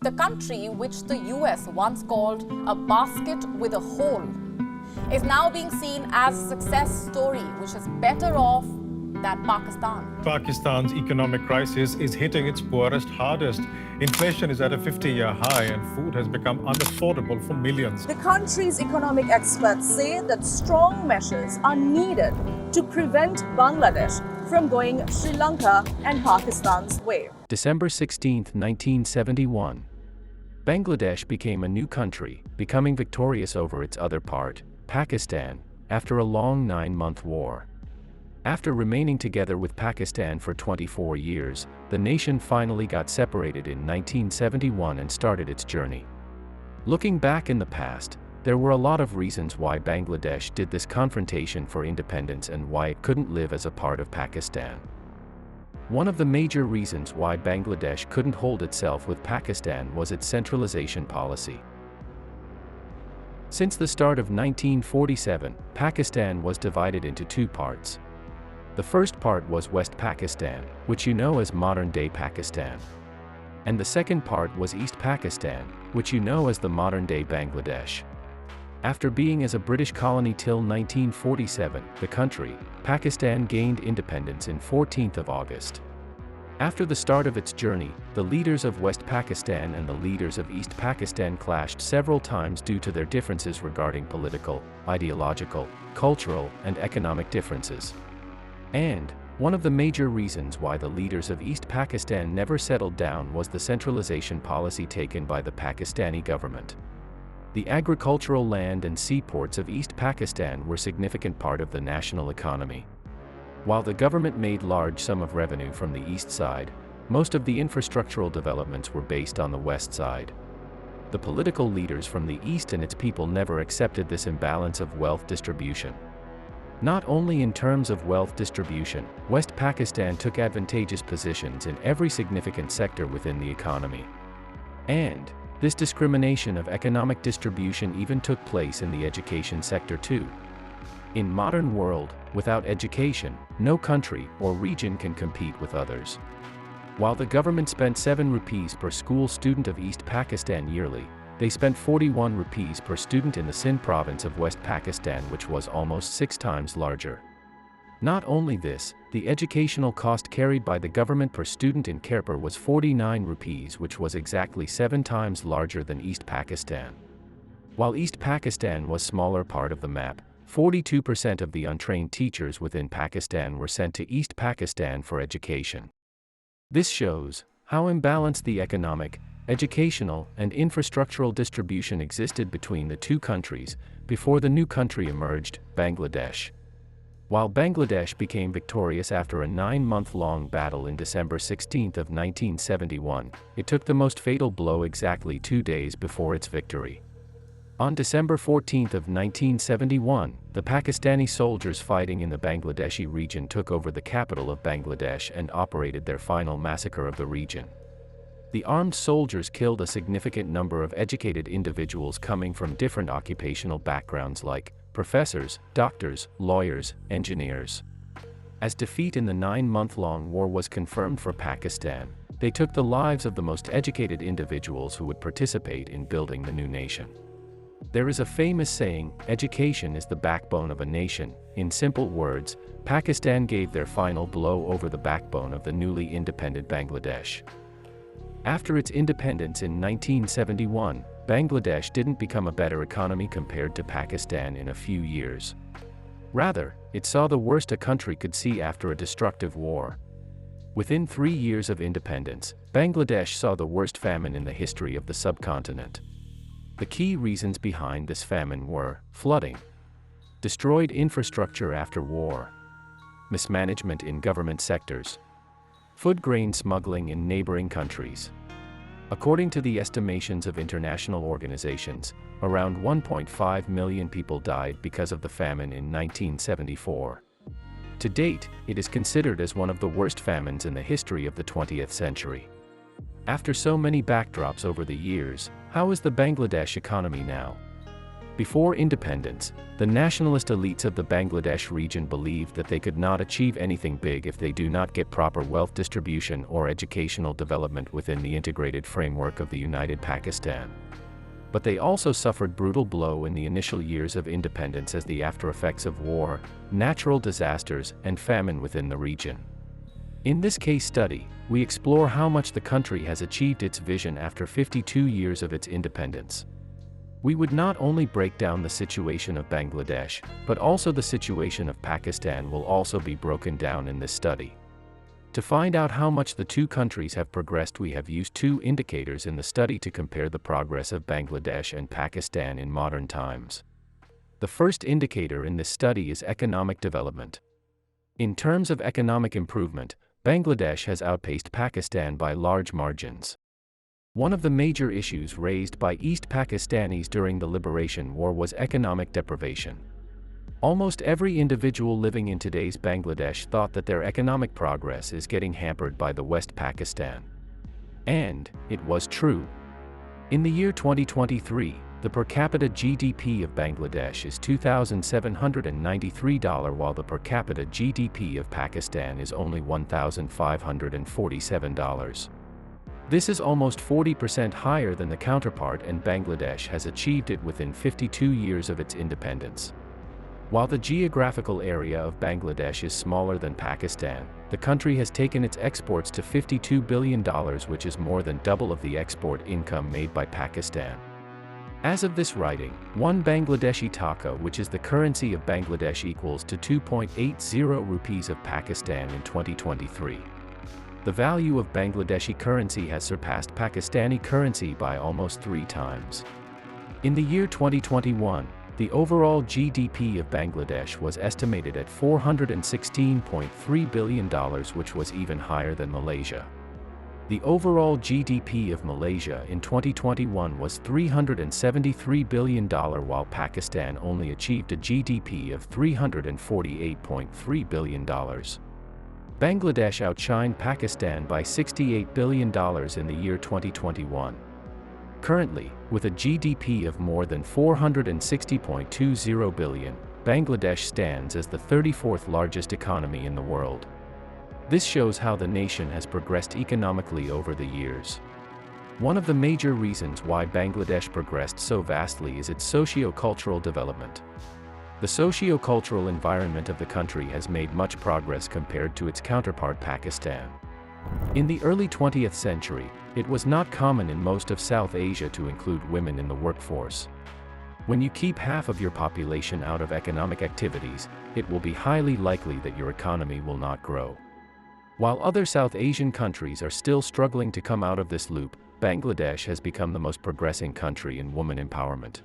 The country, which the US once called a basket with a hole, is now being seen as a success story which is better off than Pakistan. Pakistan's economic crisis is hitting its poorest hardest. Inflation is at a 50-year high and food has become unaffordable for millions. The country's economic experts say that strong measures are needed to prevent Bangladesh from going Sri Lanka and Pakistan's way. December 16, 1971. Bangladesh became a new country, becoming victorious over its other part, Pakistan, after a long 9-month war. After remaining together with Pakistan for 24 years, the nation finally got separated in 1971 and started its journey. Looking back in the past, there were a lot of reasons why Bangladesh did this confrontation for independence and why it couldn't live as a part of Pakistan. One of the major reasons why Bangladesh couldn't hold itself with Pakistan was its centralization policy. Since the start of 1947, Pakistan was divided into two parts. The first part was West Pakistan, which you know as modern-day Pakistan. And the second part was East Pakistan, which you know as the modern-day Bangladesh. After being as a British colony till 1947, the country, Pakistan, gained independence in 14th of August. After the start of its journey, the leaders of West Pakistan and the leaders of East Pakistan clashed several times due to their differences regarding political, ideological, cultural, and economic differences. And one of the major reasons why the leaders of East Pakistan never settled down was the centralization policy taken by the Pakistani government. The agricultural land and seaports of East Pakistan were a significant part of the national economy. While the government made large sum of revenue from the east side, most of the infrastructural developments were based on the west side. The political leaders from the east and its people never accepted this imbalance of wealth distribution. Not only in terms of wealth distribution, West Pakistan took advantageous positions in every significant sector within the economy. And this discrimination of economic distribution even took place in the education sector too. In modern world, without education, no country or region can compete with others. While the government spent 7 rupees per school student of East Pakistan yearly, they spent 41 rupees per student in the Sindh province of West Pakistan, which was almost 6 times larger. Not only this, the educational cost carried by the government per student in Khairpur was 49 rupees, which was exactly 7 times larger than East Pakistan. While East Pakistan was smaller part of the map, 42% of the untrained teachers within Pakistan were sent to East Pakistan for education. This shows how imbalanced the economic, educational, and infrastructural distribution existed between the two countries before the new country emerged, Bangladesh. While Bangladesh became victorious after a 9-month-long battle in December 16 of 1971, it took the most fatal blow exactly 2 days before its victory. On December 14 of 1971, the Pakistani soldiers fighting in the Bangladeshi region took over the capital of Bangladesh and operated their final massacre of the region. The armed soldiers killed a significant number of educated individuals coming from different occupational backgrounds like professors, doctors, lawyers, engineers. As defeat in the 9-month-long war was confirmed for Pakistan, they took the lives of the most educated individuals who would participate in building the new nation. There is a famous saying, education is the backbone of a nation. In simple words, Pakistan gave their final blow over the backbone of the newly independent Bangladesh. After its independence in 1971, Bangladesh didn't become a better economy compared to Pakistan in a few years. Rather, it saw the worst a country could see after a destructive war. Within 3 years of independence, Bangladesh saw the worst famine in the history of the subcontinent. The key reasons behind this famine were flooding, destroyed infrastructure after war, mismanagement in government sectors, food grain smuggling in neighboring countries. According to the estimations of international organizations, around 1.5 million people died because of the famine in 1974. To date, it is considered as one of the worst famines in the history of the 20th century. After so many backdrops over the years, how is the Bangladesh economy now? Before independence, the nationalist elites of the Bangladesh region believed that they could not achieve anything big if they do not get proper wealth distribution or educational development within the integrated framework of the United Pakistan. But they also suffered brutal blow in the initial years of independence as the aftereffects of war, natural disasters, and famine within the region. In this case study, we explore how much the country has achieved its vision after 52 years of its independence. We would not only break down the situation of Bangladesh, but also the situation of Pakistan will also be broken down in this study. To find out how much the two countries have progressed, we have used two indicators in the study to compare the progress of Bangladesh and Pakistan in modern times. The first indicator in this study is economic development. In terms of economic improvement, Bangladesh has outpaced Pakistan by large margins. One of the major issues raised by East Pakistanis during the Liberation War was economic deprivation. Almost every individual living in today's Bangladesh thought that their economic progress is getting hampered by the West Pakistan. And it was true. In the year 2023, the per capita GDP of Bangladesh is $2,793, while the per capita GDP of Pakistan is only $1,547. This is almost 40% higher than the counterpart, and Bangladesh has achieved it within 52 years of its independence. While the geographical area of Bangladesh is smaller than Pakistan, the country has taken its exports to $52 billion, which is more than double of the export income made by Pakistan. As of this writing, 1 Bangladeshi taka, which is the currency of Bangladesh, equals to 2.80 rupees of Pakistan in 2023. The value of Bangladeshi currency has surpassed Pakistani currency by almost 3 times. In the year 2021, the overall GDP of Bangladesh was estimated at $416.3 billion, which was even higher than Malaysia. The overall GDP of Malaysia in 2021 was $373 billion, while Pakistan only achieved a GDP of $348.3 billion. Bangladesh outshined Pakistan by $68 billion in the year 2021. Currently, with a GDP of more than $460.20 billion, Bangladesh stands as the 34th largest economy in the world. This shows how the nation has progressed economically over the years. One of the major reasons why Bangladesh progressed so vastly is its socio-cultural development. The socio-cultural environment of the country has made much progress compared to its counterpart Pakistan. In the early 20th century, it was not common in most of South Asia to include women in the workforce. When you keep half of your population out of economic activities, it will be highly likely that your economy will not grow. While other South Asian countries are still struggling to come out of this loop, Bangladesh has become the most progressing country in women empowerment.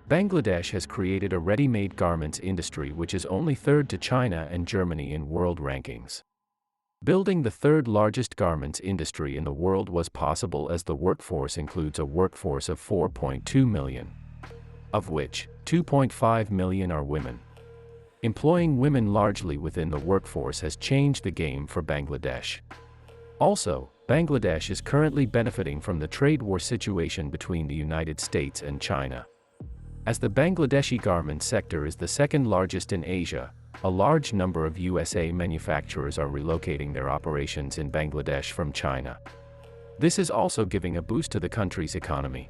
Bangladesh has created a ready-made garments industry which is only third to China and Germany in world rankings. Building the third largest garments industry in the world was possible as the workforce includes a workforce of 4.2 million, of which 2.5 million are women. Employing women largely within the workforce has changed the game for Bangladesh. Also, Bangladesh is currently benefiting from the trade war situation between the United States and China. As the Bangladeshi garment sector is the second largest in Asia, a large number of USA manufacturers are relocating their operations in Bangladesh from China. This is also giving a boost to the country's economy.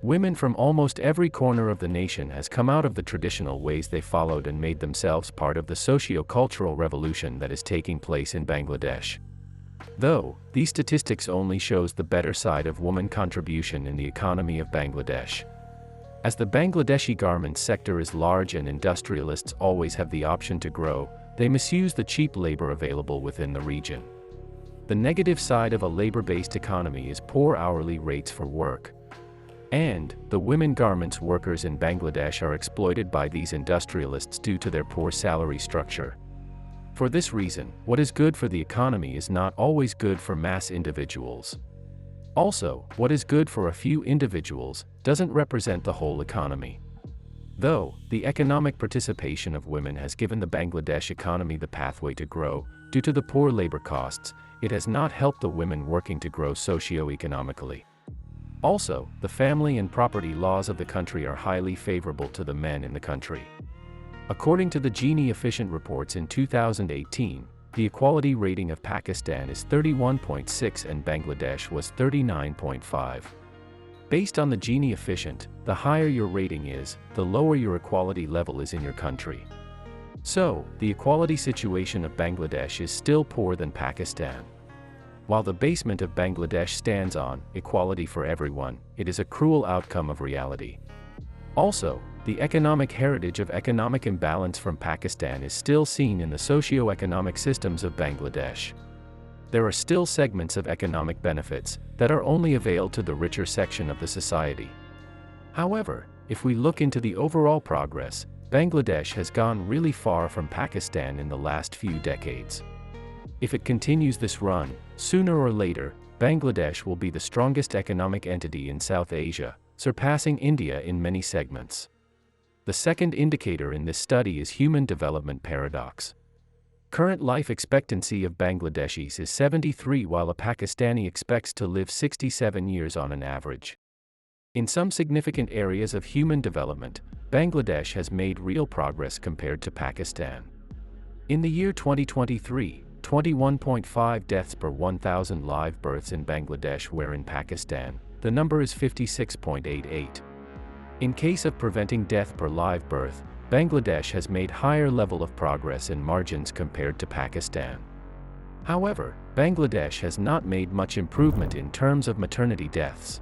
Women from almost every corner of the nation has come out of the traditional ways they followed and made themselves part of the socio-cultural revolution that is taking place in Bangladesh. Though, these statistics only shows the better side of woman contribution in the economy of Bangladesh. As the Bangladeshi garment sector is large and industrialists always have the option to grow, they misuse the cheap labor available within the region. The negative side of a labor-based economy is poor hourly rates for work. And, the women garments workers in Bangladesh are exploited by these industrialists due to their poor salary structure. For this reason, what is good for the economy is not always good for mass individuals. Also, what is good for a few individuals doesn't represent the whole economy. Though, the economic participation of women has given the Bangladesh economy the pathway to grow, due to the poor labor costs, it has not helped the women working to grow socio-economically. Also, the family and property laws of the country are highly favorable to the men in the country. According to the Gini Efficient reports in 2018, the equality rating of Pakistan is 31.6 and Bangladesh was 39.5. Based on the Gini Efficient, the higher your rating is, the lower your equality level is in your country. So, the equality situation of Bangladesh is still poorer than Pakistan. While the basement of Bangladesh stands on equality for everyone, it is a cruel outcome of reality. Also, the economic heritage of economic imbalance from Pakistan is still seen in the socio-economic systems of Bangladesh. There are still segments of economic benefits that are only availed to the richer section of the society. However, if we look into the overall progress, Bangladesh has gone really far from Pakistan in the last few decades. If it continues this run, sooner or later, Bangladesh will be the strongest economic entity in South Asia, surpassing India in many segments. The second indicator in this study is human development paradox. Current life expectancy of Bangladeshis is 73 while a Pakistani expects to live 67 years on an average. In some significant areas of human development, Bangladesh has made real progress compared to Pakistan. In the year 2023, 21.5 deaths per 1,000 live births in Bangladesh, where in Pakistan, the number is 56.88. In case of preventing death per live birth, Bangladesh has made higher level of progress in margins compared to Pakistan. However, Bangladesh has not made much improvement in terms of maternity deaths.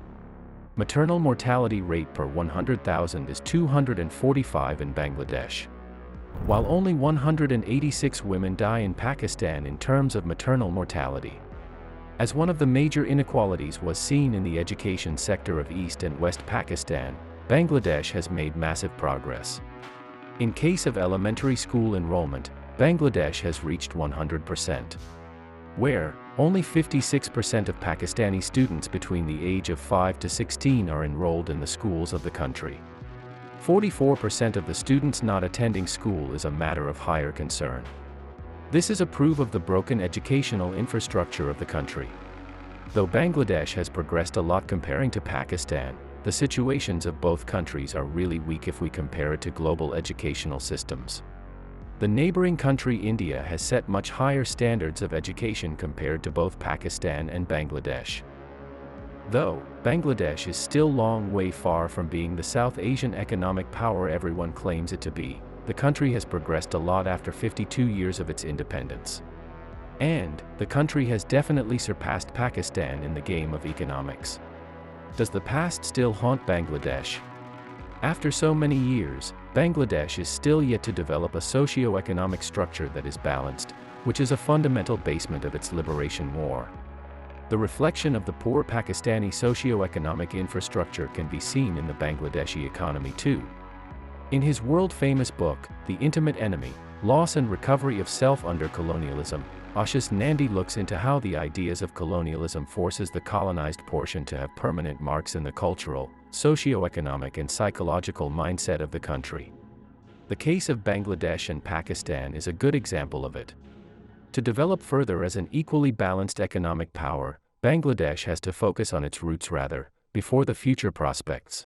Maternal mortality rate per 100,000 is 245 in Bangladesh. While only 186 women die in Pakistan in terms of maternal mortality. As one of the major inequalities was seen in the education sector of East and West Pakistan, Bangladesh has made massive progress. In case of elementary school enrollment, Bangladesh has reached 100%. Where, only 56% of Pakistani students between the age of 5 to 16 are enrolled in the schools of the country. 44% of the students not attending school is a matter of higher concern. This is a proof of the broken educational infrastructure of the country. Though Bangladesh has progressed a lot comparing to Pakistan, the situations of both countries are really weak if we compare it to global educational systems. The neighboring country India has set much higher standards of education compared to both Pakistan and Bangladesh. Though, Bangladesh is still long way far from being the South Asian economic power everyone claims it to be, the country has progressed a lot after 52 years of its independence. And, the country has definitely surpassed Pakistan in the game of economics. Does the past still haunt Bangladesh? After so many years, Bangladesh is still yet to develop a socio-economic structure that is balanced, which is a fundamental basement of its liberation war. The reflection of the poor Pakistani socio-economic infrastructure can be seen in the Bangladeshi economy too. In his world-famous book, The Intimate Enemy, Loss and Recovery of Self Under Colonialism, Ashish Nandy looks into how the ideas of colonialism forces the colonized portion to have permanent marks in the cultural, socio-economic and psychological mindset of the country. The case of Bangladesh and Pakistan is a good example of it. To develop further as an equally balanced economic power, Bangladesh has to focus on its roots rather, before the future prospects.